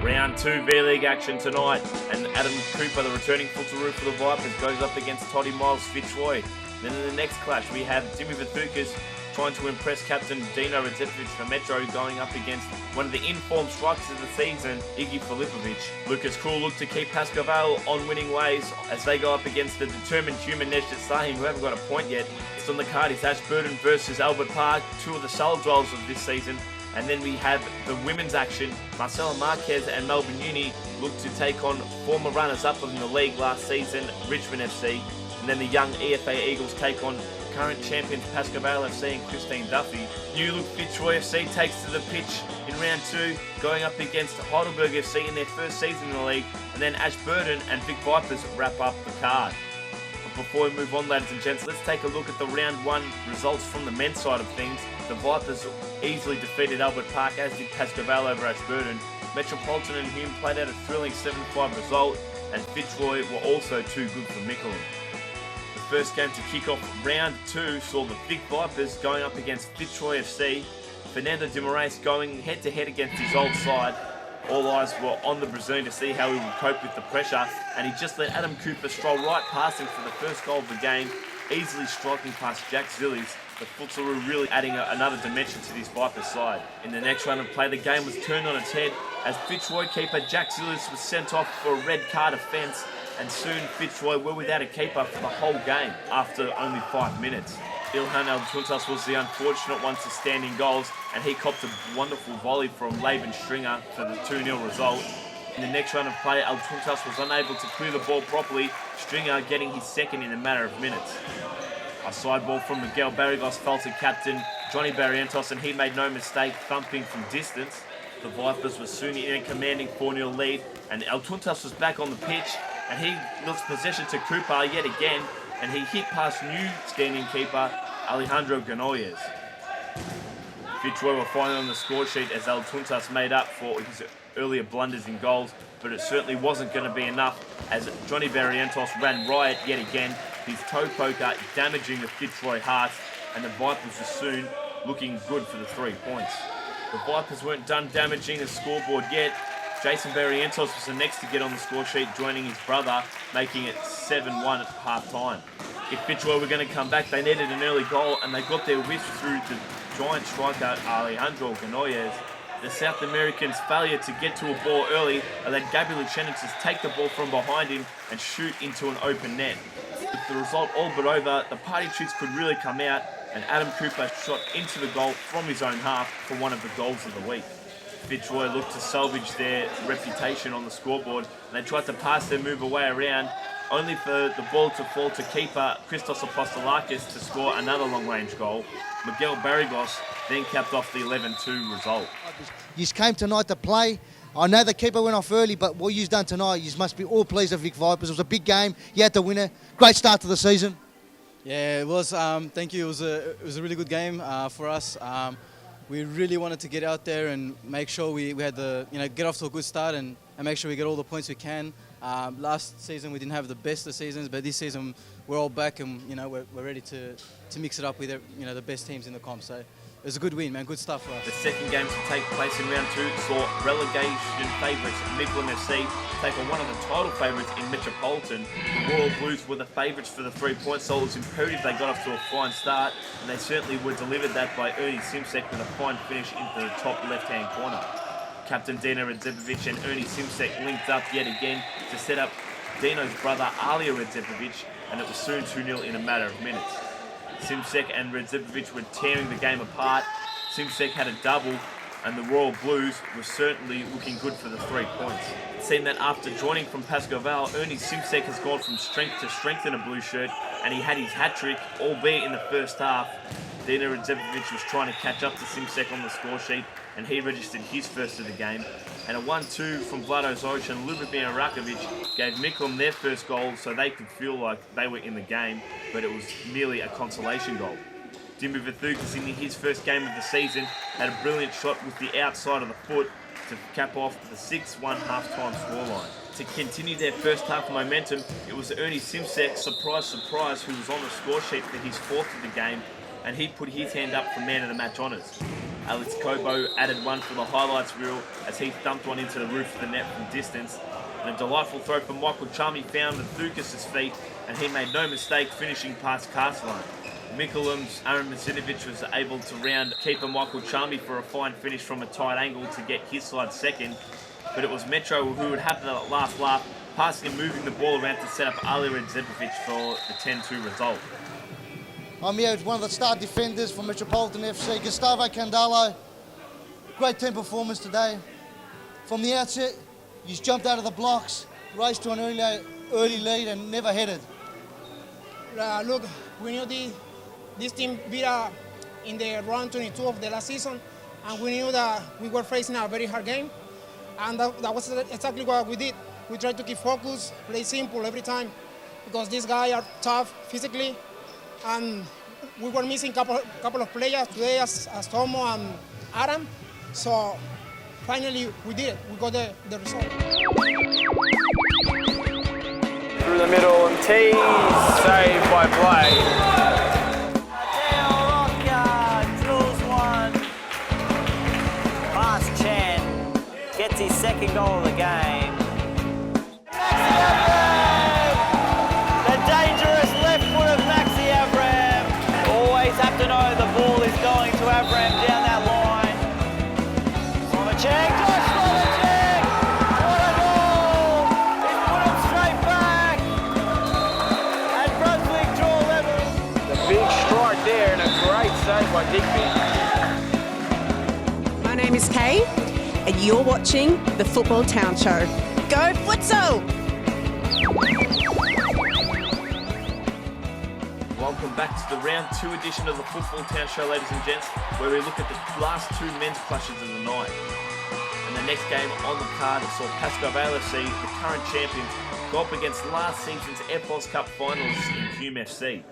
Round 2 V-League action tonight, and Adam Cooper, the returning Futsalroos for the Vipers, goes up against Toddy Miles Fitzroy. Then in the next clash, we have Jimmy Vathukas trying to impress captain Dino Radzepovic for Metro, going up against one of the informed strikers of the season, Iggy Filipovic. Lucas Krul look to keep Pascoval on winning ways as they go up against the determined human Neshdet Sahim, who haven't got a point yet. It's on the card is Ashburton versus Albert Park, two of the solid dwellers of this season. And then we have the women's action. Marcelo Marquez and Melbourne Uni look to take on former runners-up in the league last season, Richmond FC. And then the young EFA Eagles take on current champions Pascoval FC and Christine Duffy. New look Fitzroy FC takes to the pitch in round 2, going up against Heidelberg FC in their first season in the league. And then Ashburton and Vic Vipers wrap up the card. But before we move on, ladies and gents, let's take a look at the round 1 results from the men's side of things. The Vipers easily defeated Albert Park, as did Pascoval over Ashburton. Metropolitan and Hume played out a thrilling 7-5 result, and Fitzroy were also too good for Mickleham. The first game to kick off round 2 saw the Vic Vipers going up against Fitzroy FC. Fernando De Moraes going head-to-head against his old side. All eyes were on the Brazilian to see how he would cope with the pressure, and he just let Adam Cooper stroll right past him for the first goal of the game, easily striking past Jack Zillies. The Futsalroos really adding another dimension to this Vipers side. In the next run of play, the game was turned on its head as Fitzroy keeper Jack Zillies was sent off for a red card offence, and soon Fitzroy were without a keeper for the whole game after only 5 minutes. Ilhan Altuntas was the unfortunate one to stand in goals, and he copped a wonderful volley from Laban Stringer for the 2-0 result. In the next run of play, Altuntas was unable to clear the ball properly, Stringer getting his second in a matter of minutes. A side ball from Miguel Barrigos fell to captain Johnny Barrientos, and he made no mistake thumping from distance. The Vipers were soon in a commanding 4-0 lead, and Altuntas was back on the pitch, and he lost possession to Cooper yet again, and he hit past new standing keeper Alejandro Ganoyes. Fitzroy were finally on the score sheet as Altuntas made up for his earlier blunders in goals, but it certainly wasn't going to be enough as Johnny Barrientos ran riot yet again, his toe poker damaging the Fitzroy Hearts, and the Vipers were soon looking good for the 3 points. The Vipers weren't done damaging the scoreboard yet. Jason Barrientos was the next to get on the score sheet, joining his brother, making it 7-1 at half-time. If Fitzroy were going to come back, they needed an early goal, and they got their wish through the giant striker Alejandro Ganoyes. The South Americans' failure to get to a ball early allowed Gabriel Echenitis take the ball from behind him and shoot into an open net. With the result all but over, the party tricks could really come out, and Adam Cooper shot into the goal from his own half for one of the goals of the week. Fitzroy looked to salvage their reputation on the scoreboard, and they tried to pass their move away around, only for the ball to fall to keeper Christos Apostolakis to score another long-range goal. Miguel Barrigos then capped off the 11-2 result. You came tonight to play. I know the keeper went off early, but what you've done tonight, you must be all pleased with Vic Vipers. It was a big game. You had to win it. Great start to the season. Yeah, it was. Thank you. It was a really good game for us. We really wanted to get out there and make sure we had get off to a good start and make sure we get all the points we can. Last season we didn't have the best of seasons, but this season we're all back and we're ready to mix it up with the best teams in the comp. So it was a good win, man. Good stuff for us. The second game to take place in round 2 saw relegation favourites Mickleham FC take on one of the title favourites in Metropolitan. The Royal Blues were the favourites for the 3 points, so it was imperative they got off to a fine start, and they certainly were delivered that by Ernie Simsek with a fine finish into the top left-hand corner. Captain Dino Radzepovic and Ernie Simsek linked up yet again to set up Dino's brother Alia Radzepovic, and it was soon 2-0 in a matter of minutes. Simsek and Radzepovic were tearing the game apart. Simsek had a double, and the Royal Blues were certainly looking good for the 3 points. It seemed that after joining from Pascoval, Ernie Simsek has gone from strength to strength in a blue shirt, and he had his hat-trick, albeit in the first half. Dino Radzepovic was trying to catch up to Simsek on the score sheet, and he registered his first of the game. And a 1-2 from Vlado Zoric and Ljubomir Rakovic gave Mickleham their first goal so they could feel like they were in the game, but it was merely a consolation goal. Jimmy Vathukas in his first game of the season had a brilliant shot with the outside of the foot to cap off the 6-1 half-time scoreline. To continue their first half momentum, it was Ernie Simsek, surprise, who was on the score sheet for his fourth of the game, and he put his hand up for man of the match honours. Alex Cobo added one for the highlights reel as he thumped one into the roof of the net from distance. And a delightful throw from Michael Charmy found Thukas' feet, and he made no mistake finishing past Castellan. Mikulam's Aaron Masinovic was able to round keeper Michael Charmy for a fine finish from a tight angle to get his side second, but it was Metro who would have the last laugh, passing and moving the ball around to set up Ali Redzepovic for the 10-2 result. I'm here with one of the star defenders from Metropolitan FC, Gustavo Candalo. Great team performance today. From the outset, he's jumped out of the blocks, raced to an early lead and never headed. Look, we knew this team beat us in the round 22 of the last season, and we knew that we were facing a very hard game, and that was exactly what we did. We tried to keep focus, play simple every time, because these guys are tough physically, and we were missing couple of players today as Tomo and Adam, so finally we did it. We got the result. Through the middle and tees, saved by Blade. Past Chan, gets his second goal of the game. The dangerous left foot of Maxi Avram. Always have to know the ball is going to Avram down that line. Slovacek, Josh Slovacek! What a goal! He's put him straight back. And Brunswick draw level. The big strike there and a great save by Digby. My name is Kay, and you're watching the Football Town Show. Go Futsal! Welcome back to the round 2 edition of the Football Town Show, ladies and gents, where we look at the last 2 men's clashes of the night. And the next game on the card saw Pascoe Vale FC, the current champions, go up against last season's FOS Cup finalists in Hume FC.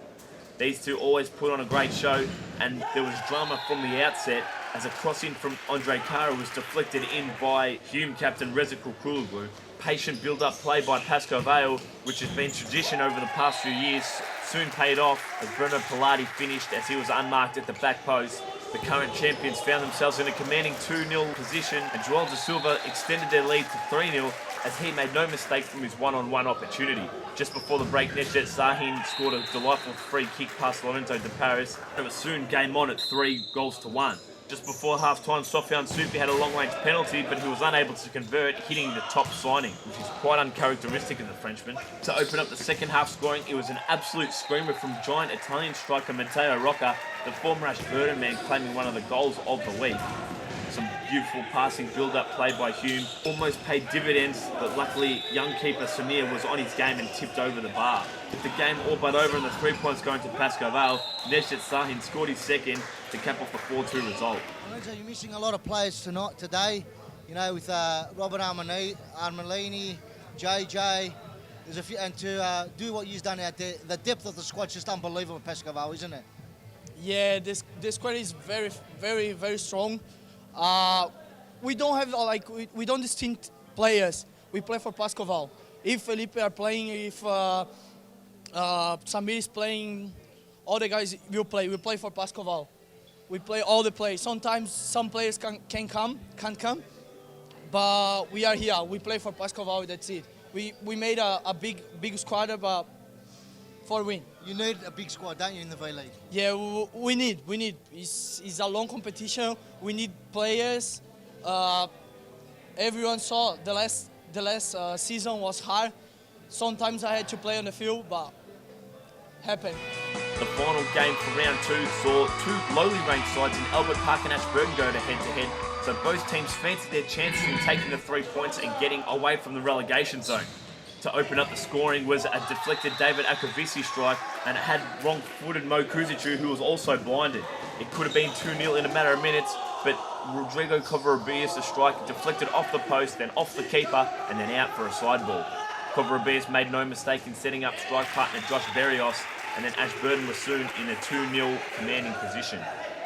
These two always put on a great show, and there was drama from the outset as a cross-in from Andre Kara was deflected in by Hume captain Reza Kukuloglu. Patient build-up play by Pascoe Vale, which has been tradition over the past few years, soon paid off as Bruno Pilati finished as he was unmarked at the back post. The current champions found themselves in a commanding 2-0 position, and Joel De Silva extended their lead to 3-0 as he made no mistake from his one-on-one opportunity. Just before the break, Nejdet Sahin scored a delightful free kick past Lorenzo De Paris. It was soon game on at 3-1. Just before half-time, Sofian Sufi had a long-range penalty, but he was unable to convert, hitting the top signing, which is quite uncharacteristic of the Frenchman. To open up the second half scoring, it was an absolute screamer from giant Italian striker Matteo Rocca, the former Ashburton man, claiming one of the goals of the week. Some beautiful passing build-up play by Hume almost paid dividends, but luckily young keeper Samir was on his game and tipped over the bar. With the game all but over and the 3 points going to Pascoe Vale, Nejdet Sahin scored his second to cap off the 4-2 result. Lorenzo, you're missing a lot of players today, you know, with Robert Armelini, JJ, there's a few, and to do what you've done out there, the depth of the squad's just unbelievable at Pascoe Vale, isn't it? Yeah, this squad is very, very, very strong. We don't have we don't distinct players. We play for Pascoe Vale. If Felipe are playing, if Samir is playing, all the guys will play. We play for Pascoe Vale. We play all the plays. Sometimes some players can't come, but we are here. We play for Pascoe Vale. That's it. We made a big squad, but for win. You need a big squad, don't you, in the V-League? Yeah, we need. It's a long competition. We need players. Everyone saw the last season was hard. Sometimes I had to play on the field, but happened. The final game for round 2 saw 2 lowly ranked sides in Albert Park and Ashburton go to head-to-head. So both teams fancied their chances in taking the 3 points and getting away from the relegation zone. To open up the scoring was a deflected David Akavisi strike, and it had wrong-footed Mo Kuzicu, who was also blinded. It could have been 2-0 in a matter of minutes, but Rodrigo Covarrubias, the strike, deflected off the post, then off the keeper, and then out for a side ball. Covarrubias made no mistake in setting up strike partner Josh Berrios, and then Ashburton was soon in a 2-0 commanding position.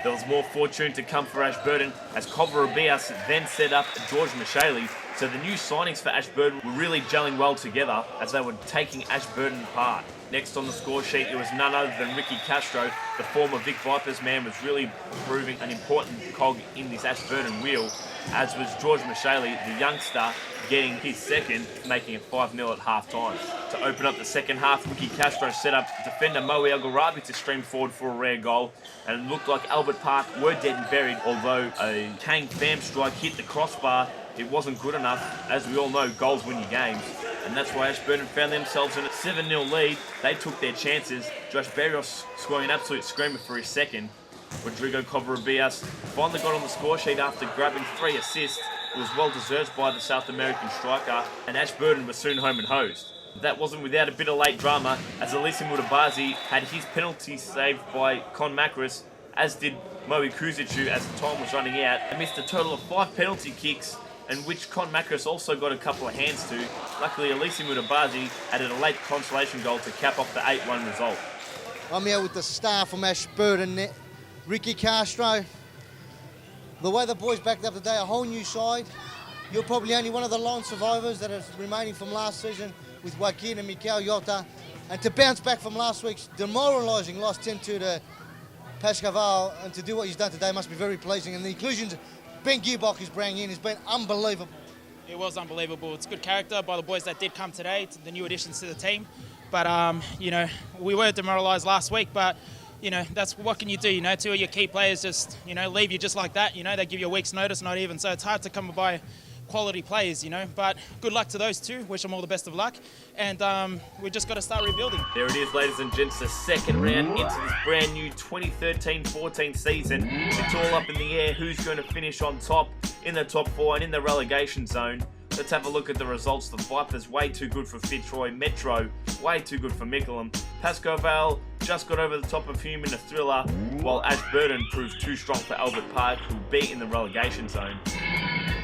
There was more fortune to come for Ashburton as Covarrubias then set up George Michelli, So the new signings for Ashburton were really gelling well together as they were taking Ashburton apart. Next on the score sheet, it was none other than Ricky Castro, the former Vic Vipers man, was really proving an important cog in this Ashburton wheel, as was George Michele, the youngster, getting his second, making it 5-0 at half-time. To open up the second half, Ricky Castro set up defender Moe El-Gharabi to stream forward for a rare goal, and it looked like Albert Park were dead and buried, although a Kang Pham strike hit the crossbar. It wasn't good enough. As we all know, goals win you games. And that's why Ashburton found themselves in a 7-0 lead. They took their chances. Josh Berrios scoring an absolute screamer for his second. Rodrigo Covarrubias finally got on the score sheet after grabbing 3 assists. It was well deserved by the South American striker, and Ashburton was soon home and hosed. That wasn't without a bit of late drama, as Elise Mutabazi had his penalty saved by Con Macris, as did Moe Kuzicu as the time was running out, and missed a total of 5 penalty kicks, and which Con Macris also got a couple of hands to. Luckily, Elise Mutabazi added a late consolation goal to cap off the 8-1 result. I'm here with the star from Ashburton, Ricky Castro. The way the boys backed up today, a whole new side. You're probably only one of the lone survivors that are remaining from last season with Joaquin and Mikel Jota. And to bounce back from last week's demoralising loss 10-2 to Pascaval, and to do what he's done today must be very pleasing. And the inclusions Ben Gearbock is bringing in has been unbelievable. It was unbelievable. It's good character by the boys that did come today, the new additions to the team. But, you know, we were demoralised last week, but, you know, that's what can you do? You know, 2 of your key players just, you know, leave you just like that. You know, they give you a week's notice, not even. So it's hard to come by quality players, you know. But good luck to those two. Wish them all the best of luck. And we just got to start rebuilding. There it is, ladies and gents, the second round into this brand new 2013-14 season. It's all up in the air. Who's going to finish on top in the top 4 and in the relegation zone? Let's have a look at the results. The Vipers, way too good for Fitzroy. Metro, way too good for Mickleham. Pascoe Vale just got over the top of Hume in a thriller, while Ashburton proved too strong for Albert Park, who'll be in the relegation zone.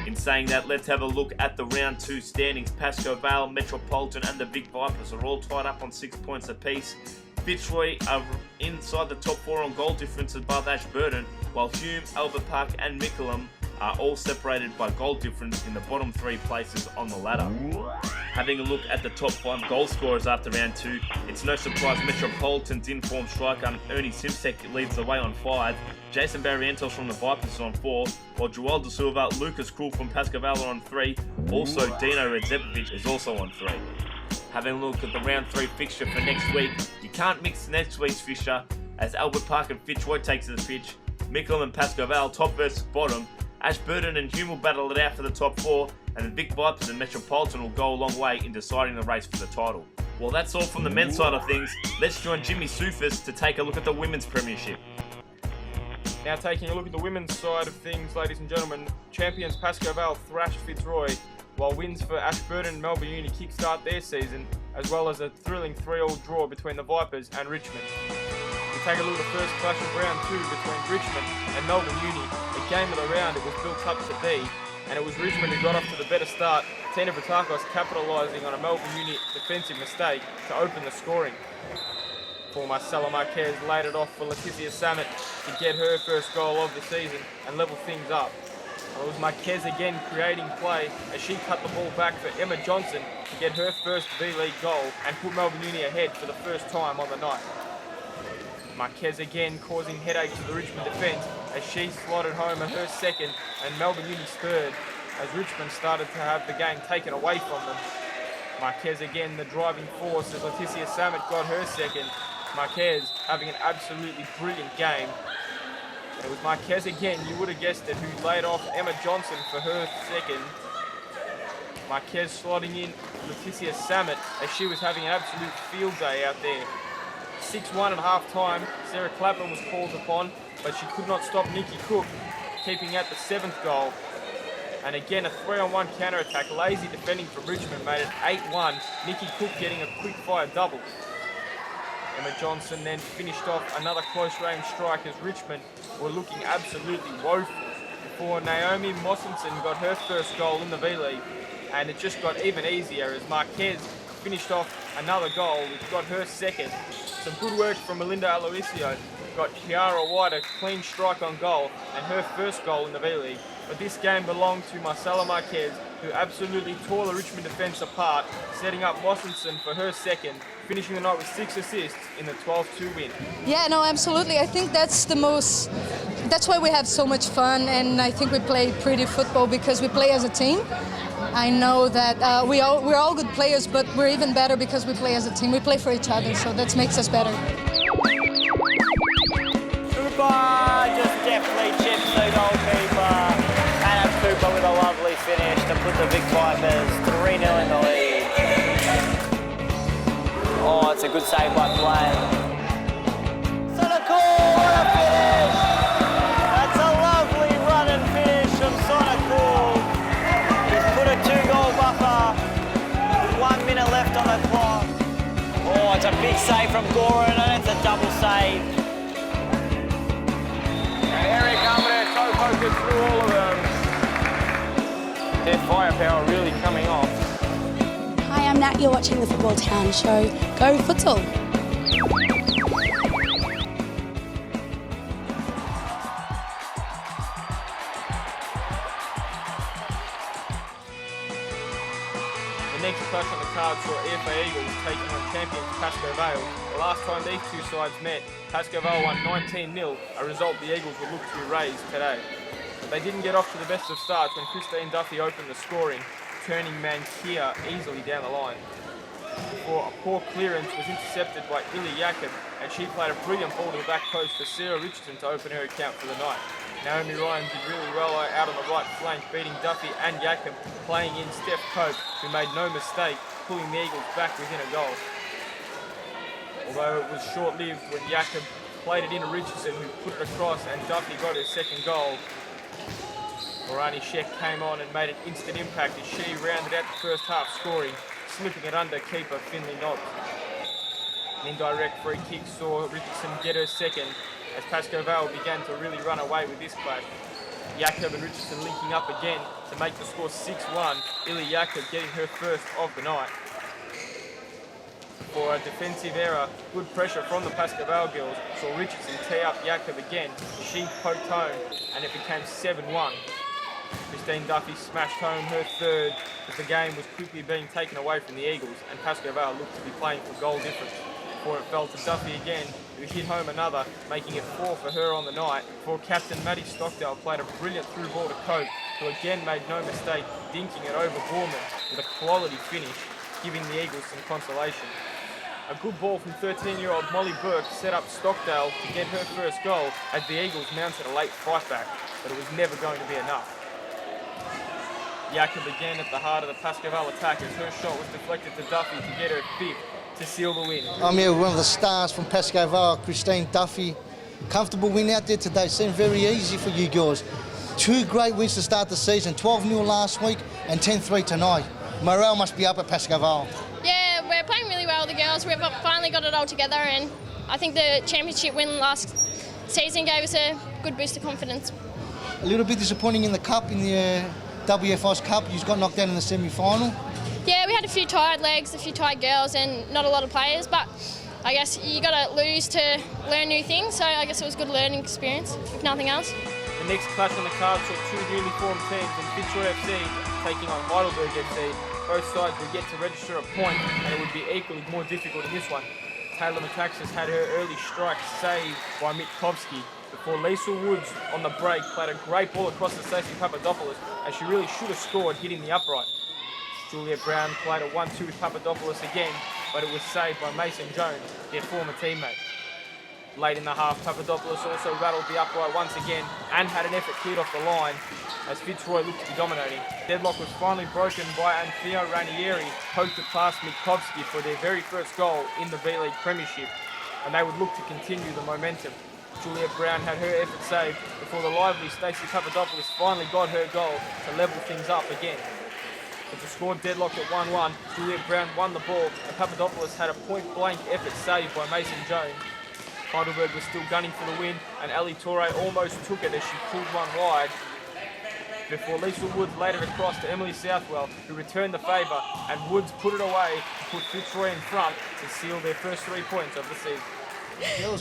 In saying that, let's have a look at the round 2 standings. Pascoe Vale, Metropolitan and the Vic Vipers are all tied up on 6 points apiece. Fitzroy are inside the top 4 on goal difference above Ashburton, while Hume, Albert Park and Mickleham are all separated by goal difference in the bottom 3 places on the ladder. Having a look at the top 5 goal scorers after round 2, it's no surprise Metropolitan's in-form striker Ernie Simsek leads the way on 5, Jason Barrientos from the Vipers is on 4, while Joel De Silva, Lucas Krull from Pascaval are on 3, also Dino Redzepovic is also on 3. Having a look at the round 3 fixture for next week, you can't mix next week's fixture as Albert Park and Fitzroy takes to the pitch, Mickleham and Pascaval top versus bottom, Ashburton and Hume will battle it out for the top 4, and the Vic Vipers and Metropolitan will go a long way in deciding the race for the title. Well, that's all from the men's side of things. Let's join Jimmy Soufis to take a look at the women's premiership. Now taking a look at the women's side of things, ladies and gentlemen, champions Pascoe Vale thrashed Fitzroy, while wins for Ashburton and Melbourne Uni kickstart their season, as well as a thrilling 3-3 draw between the Vipers and Richmond. We take a look at the first clash of round 2 between Richmond and Melbourne Uni. The game of the round it was built up to be, and it was Richmond who got off to the better start, Tina Britakos capitalising on a Melbourne Uni defensive mistake to open the scoring. For Marcela Marquez laid it off for Leticia Samet to get her first goal of the season and level things up. It was Marquez again creating play as she cut the ball back for Emma Johnson to get her first V-League goal and put Melbourne Uni ahead for the first time on the night. Marquez again causing headaches to the Richmond defence as she slotted home at her second and Melbourne Uni's third as Richmond started to have the game taken away from them. Marquez again the driving force as Leticia Samet got her second. Marquez having an absolutely brilliant game. And it was Marquez again, you would have guessed it, who laid off Emma Johnson for her second. Marquez slotting in Leticia Samet as she was having an absolute field day out there. 6-1 at half time, Sarah Clapham was called upon, but she could not stop Nikki Cook, keeping out the 7th goal. And again, a 3-on-1 counter-attack, lazy defending from Richmond made it 8-1, Nikki Cook getting a quick-fire double. Emma Johnson then finished off another close-range strike as Richmond were looking absolutely woeful before Naomi Mossinson got her first goal in the V-League. And it just got even easier as Marquez finished off another goal, which got her second. Some good work from Melinda Aloisio got Kiara White a clean strike on goal and her first goal in the V-League. But this game belonged to Marcela Marquez, who absolutely tore the Richmond defence apart, setting up Mossinson for her second, finishing the night with 6 assists in the 12-2 win. Yeah, no, absolutely. I think that's why we have so much fun, and I think we play pretty football because we play as a team. I know that we're all good players, but we're even better because we play as a team. We play for each other, so that makes us better. Cooper just deftly chips the goalkeeper. And Cooper with a lovely finish to put the Vic Vipers 3-0 in the lead. Oh, it's a good save by Blaine. Sonacool, what a finish! That's a lovely run and finish from Sonacool. He's put a 2-goal buffer with 1 minute left on the clock. Oh, it's a big save from Goran and it's a double save. And Eric Armitage so focused through all of them. Their firepower really coming off. Hi, I'm Nat. You're watching the Football Town Show. Go Futsal! The next clash on the card saw EFA Eagles taking on champions Pascoe Vale. The last time these two sides met, Pascoe Vale won 19-0, a result the Eagles would look to erase today. But they didn't get off to the best of starts when Christine Duffy opened the scoring, turning Mankia easily down the line. Before a poor clearance was intercepted by Ili Jakob, and she played a brilliant ball to the back post for Sarah Richardson to open her account for the night. Naomi Ryan did really well out on the right flank, beating Duffy and Jakob, playing in Steph Cope, who made no mistake, pulling the Eagles back within a goal. Although it was short-lived when Jakob played it into Richardson, who put it across, and Duffy got her second goal. Morani Sheck came on and made an instant impact as she rounded out the first half scoring, slipping it under keeper Finley Nobbs. An indirect free kick saw Richardson get her second as Pascoe Vale began to really run away with this clash. Jakob and Richardson linking up again to make the score 6-1, Ili Jakob getting her first of the night. For a defensive error, good pressure from the Pascoe Vale girls saw Richardson tee up Jakob again. She poked home and it became 7-1. Christine Duffy smashed home her third as the game was quickly being taken away from the Eagles and Pascoe Vale looked to be playing for goal difference. Before it fell to Duffy again, who hit home another, making it 4 for her on the night, before captain Maddie Stockdale played a brilliant through ball to Cope, who again made no mistake dinking it over Borman with a quality finish, giving the Eagles some consolation. A good ball from 13-year-old Molly Burke set up Stockdale to get her first goal as the Eagles mounted a late fight back, but it was never going to be enough. Jakob again at the heart of the Pascoe Vale attack as her shot was deflected to Duffy to get her fifth to seal the win. I'm here with one of the stars from Pascoe Vale, Christine Duffy. Comfortable win out there today, seemed very easy for you girls. 2 great wins to start the season, 12-0 last week and 10-3 tonight. Morale must be up at Pascoe Vale. Yeah, we're playing really well with the girls. We've finally got it all together, and I think the championship win last season gave us a good boost of confidence. A little bit disappointing in the cup, in the WFI's Cup. You got knocked out in the semi-final. Yeah, we had a few tired legs, a few tired girls, and not a lot of players, but I guess you got to lose to learn new things, so I guess it was a good learning experience, if nothing else. The next clash on the card saw 2 newly formed teams in Fitzroy FC taking on Heidelberg FC. Both sides would get to register a point, and it would be equally more difficult in this one. Taylor Metaxas had her early strike saved by Mitkovsky before Lisa Woods on the break played a great ball across to Stacey Papadopoulos, and she really should have scored, hitting the upright. Juliet Brown played a 1-2 with Papadopoulos again, but it was saved by Mason Jones, their former teammate. Late in the half, Papadopoulos also rattled the upright once again and had an effort cleared off the line as Fitzroy looked to be dominating. Deadlock was finally broken by Anthea Ranieri, poked it past Mitkovsky for their very first goal in the V-League Premiership, and they would look to continue the momentum. Juliet Brown had her effort saved before the lively Stacey Papadopoulos finally got her goal to level things up again. With the score deadlocked at 1-1, Juliet Brown won the ball and Papadopoulos had a point-blank effort saved by Mason Jones. Heidelberg was still gunning for the win and Ali Torre almost took it as she pulled one wide before Lisa Woods laid it across to Emily Southwell, who returned the favour, and Woods put it away to put Fitzroy in front to seal their first 3 points of the season.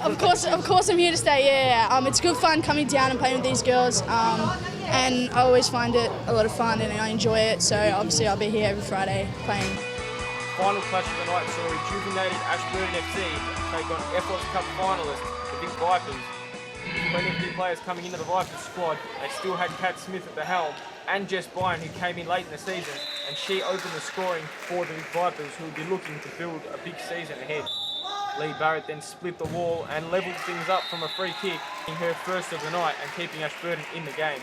Of course, I'm here to stay. Yeah. It's good fun coming down and playing with these girls, and I always find it a lot of fun and I enjoy it. So obviously, I'll be here every Friday playing. Final clash of the night saw rejuvenated Ashburton FC take on FOS Cup finalists, the Big Vipers. With plenty of new players coming into the Vipers squad, they still had Kat Smith at the helm and Jess Byron, who came in late in the season, and she opened the scoring for the Vipers, who would be looking to build a big season ahead. Lee Barrett then split the wall and levelled things up from a free kick, in her first of the night and keeping Ashburton in the game.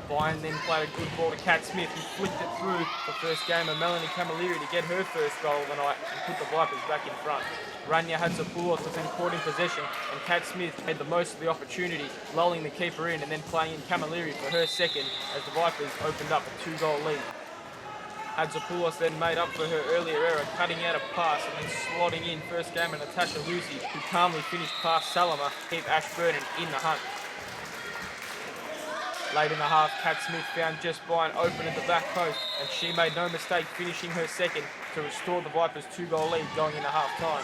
Byron then played a good ball to Kat Smith, who flicked it through the first game of Melanie Camilleri to get her first goal of the night and put the Vipers back in front. Rania Hatzapoulos was then caught in possession, and Kat Smith made the most of the opportunity, lulling the keeper in and then playing in Camilleri for her second as the Vipers opened up a 2-goal lead. Hatzapoulos then made up for her earlier error, cutting out a pass and then slotting in first game of Natasha Lucy, who calmly finished past Salama to keep Ashburton in the hunt. Late in the half, Kat Smith found Jess Byron open at the back post, and she made no mistake finishing her second to restore the Vipers' 2-goal lead going into half-time.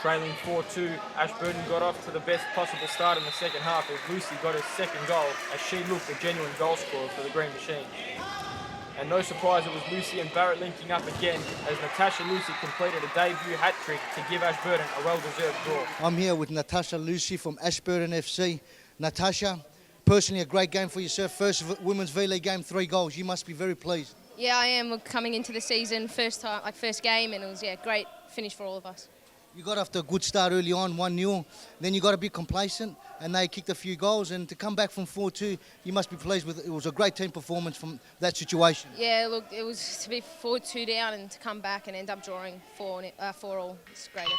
Trailing 4-2, Ashburton got off to the best possible start in the second half as Lucy got her second goal, as she looked a genuine goal scorer for the Green Machine. And no surprise, it was Lucy and Barrett linking up again as Natasha Lucy completed a debut hat-trick to give Ashburton a well-deserved draw. I'm here with Natasha Lucy from Ashburton FC. Natasha, personally a great game for yourself. First Women's V-League game, 3 goals. You must be very pleased. Yeah, I am. We're coming into the season, first game, and it was great finish for all of us. You got off to a good start early on, 1-0. Then you got a bit complacent, and they kicked a few goals. And to come back from 4-2, you must be pleased with it. It was a great team performance from that situation. Yeah, look, it was to be 4-2 down and to come back and end up drawing 4-all. It's a great effort.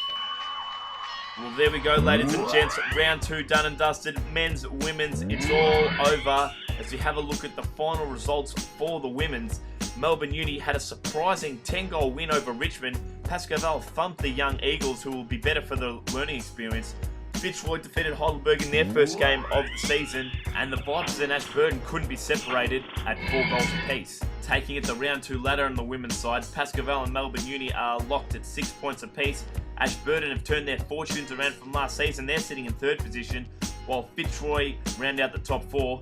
Well, there we go, ladies and gents. Round 2 done and dusted. Men's, women's, it's all over. As we have a look at the final results for the women's, Melbourne Uni had a surprising 10-goal win over Richmond. Pascoe thumped the Young Eagles, who will be better for the learning experience. Fitzroy defeated Heidelberg in their first game of the season, and the Vipers and Ashburton couldn't be separated at 4 goals apiece. Taking it to round 2 ladder on the women's side, Pascoe and Melbourne Uni are locked at 6 points apiece. Ashburton have turned their fortunes around from last season. They're sitting in 3rd position, while Fitzroy round out the top 4.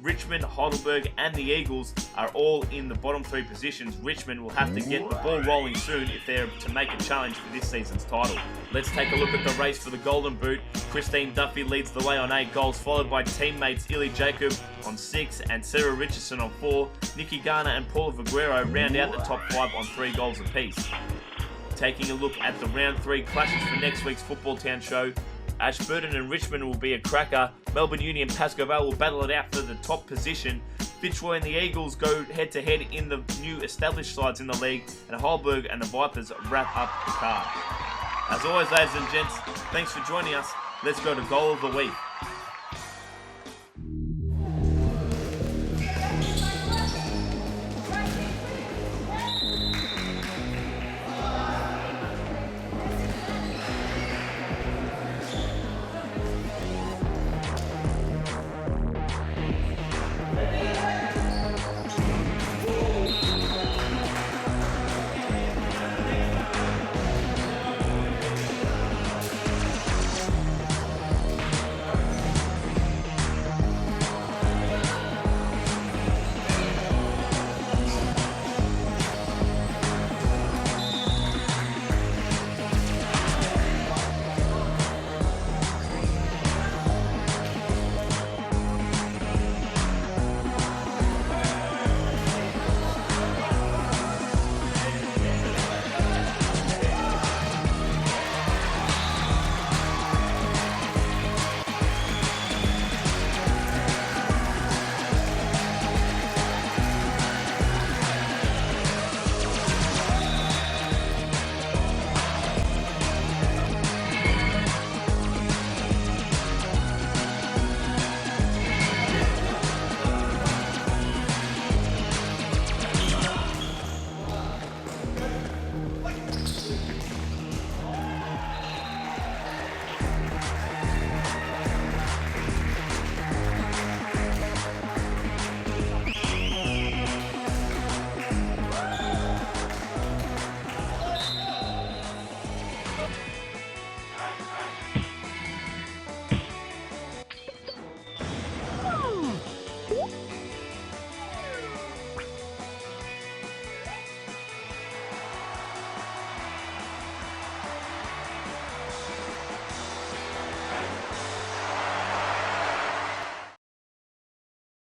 Richmond, Heidelberg and the Eagles are all in the bottom 3 positions. Richmond will have to get the ball rolling soon if they're to make a challenge for this season's title. Let's take a look at the race for the Golden Boot. Christine Duffy leads the way on 8 goals, followed by teammates Illy Jacob on 6 and Sarah Richardson on 4. Nikki Garner and Paula Vaguero round out the top 5 on 3 goals apiece. Taking a look at the round 3 clashes for next week's Football Town show, Ashburton and Richmond will be a cracker. Melbourne Uni and Pascoe will battle it out for the top position. Fitzroy and the Eagles go head-to-head in the new established sides in the league, and Heidelberg and the Vipers wrap up the card. As always, ladies and gents, thanks for joining us. Let's go to Goal of the Week.